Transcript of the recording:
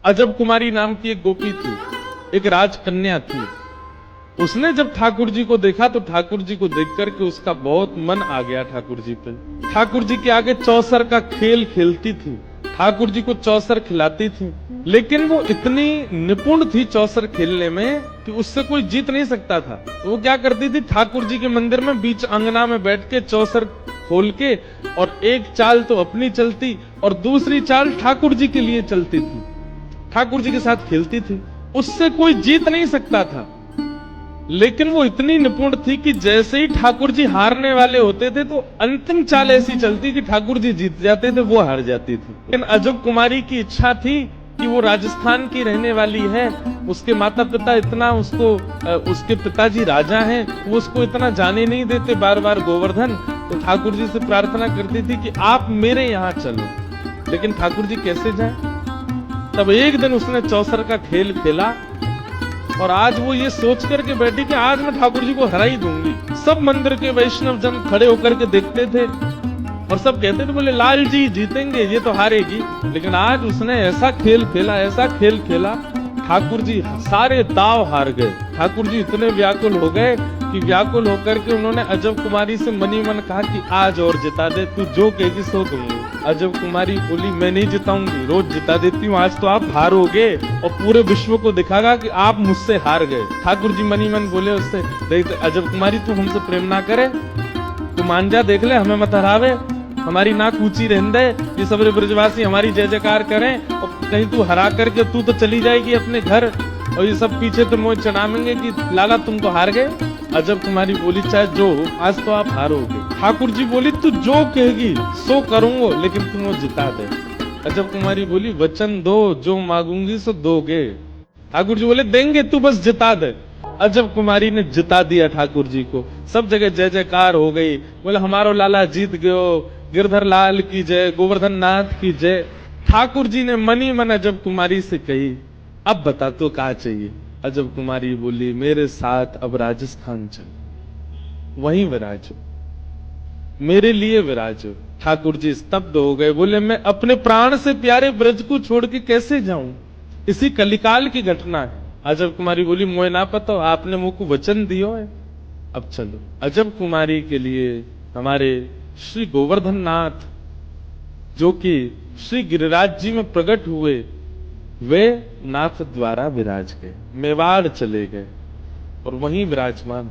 अजब कुमारी नाम की एक गोपी थी, एक राजकन्या थी। उसने जब ठाकुर जी को देखा तो ठाकुर जी को देख करके उसका बहुत मन आ गया ठाकुर जी पे। ठाकुर जी के आगे चौसर का खेल खेलती थी, ठाकुर जी को चौसर खिलाती थी, लेकिन वो इतनी निपुण थी चौसर खेलने में कि उससे कोई जीत नहीं सकता था। वो क्या करती थी, ठाकुर जी के मंदिर में बीच अंगना में बैठ के चौसर खोल के, और एक चाल तो अपनी चलती और दूसरी चाल ठाकुर जी के लिए चलती थी, ठाकुर जी के साथ खेलती थी। उससे कोई जीत नहीं सकता था, लेकिन वो इतनी निपुण थी कि जैसे ही ठाकुर जी हारने वाले होते थे तो अंतिम चाल ऐसी चलती कि ठाकुर जी जीत जाते थे, वो हार जाती थी। लेकिन अजब कुमारी की इच्छा थी कि वो राजस्थान की रहने वाली है, उसके माता पिता इतना उसको, उसके पिताजी राजा हैं, वो उसको इतना जाने नहीं देते बार बार गोवर्धन। तो ठाकुर जी से प्रार्थना करती थी कि आप मेरे यहाँ चलो, लेकिन ठाकुर जी कैसे जाए। तब एक दिन उसने चौसर का खेल खेला और आज वो ये सोच करके बैठी कि आज मैं ठाकुर जी को हरा ही दूंगी। सब मंदिर के वैष्णव जन खड़े होकर के देखते थे और सब कहते थे, बोले लाल जी जीतेंगे, ये तो हारेगी। लेकिन आज उसने ऐसा खेल खेला, ऐसा खेल खेला, ठाकुर जी सारे दाव हार गए। ठाकुर जी इतने व्याकुल हो गए कि व्याकुल होकर के उन्होंने अजब कुमारी से मनी मन कहा कि आज और जिता दे, तू जो कहेगी सो दूंगी। अजब कुमारी बोली, मैं नहीं जिताऊंगी, रोज जिता देती हूँ, आज तो आप हारोगे और पूरे विश्व को दिखागा कि आप मुझसे हार गए। ठाकुर जी मनी मन बोले उससे, देख अजब कुमारी तू हमसे प्रेम ना करे, तू मान जा, देख ले हमें मत हरावे, हमारी नाक ऊंची रहने दे, ये सब ब्रजवासी हमारी जय जयकार करें, और कहीं तू हरा करके तू तो चली जाएगी अपने घर और ये सब पीछे तो मुझे चढ़ाएंगे कि लाला तुम तो हार गए। अजब कुमारी बोली, चाहे जो हो आज तो आप हारोगे। ठाकुर जी बोली, तू जो कहेगी सो करूंगा, लेकिन तुम वो जिता दे। अजब कुमारी बोली, वचन दो, जो मांगूंगी सो दोगे। ठाकुर जी बोले, देंगे, तू बस जिता दे। अजब कुमारी ने जिता दिया ठाकुर जी को, सब जगह जय जयकार हो गई। बोले हमारो लाला जीत गयो, गिरधर लाल की जय, गोवर्धन नाथ की जय। ठाकुर जी ने मनी मन अजब कुमारी से कही, अब बता तो क्या चाहिए। अजब कुमारी बोली, मेरे साथ अब राजस्थान चल, वहीं विराजो, मेरे लिए विराजो। ठाकुर जी स्तब्ध हो गए, बोले मैं अपने प्राण से प्यारे ब्रज को छोड़ के कैसे जाऊं, इसी कलिकाल की घटना है। अजब कुमारी बोली, मुझे ना पता, आपने मुझ को वचन दियो है, अब चलो। अजब कुमारी के लिए हमारे श्री गोवर्धन नाथ, जो कि श्री गिरिराज जी में प्रकट हुए, वे नाथ द्वारा विराज गए, मेवाड़ चले गए और वहीं विराजमान।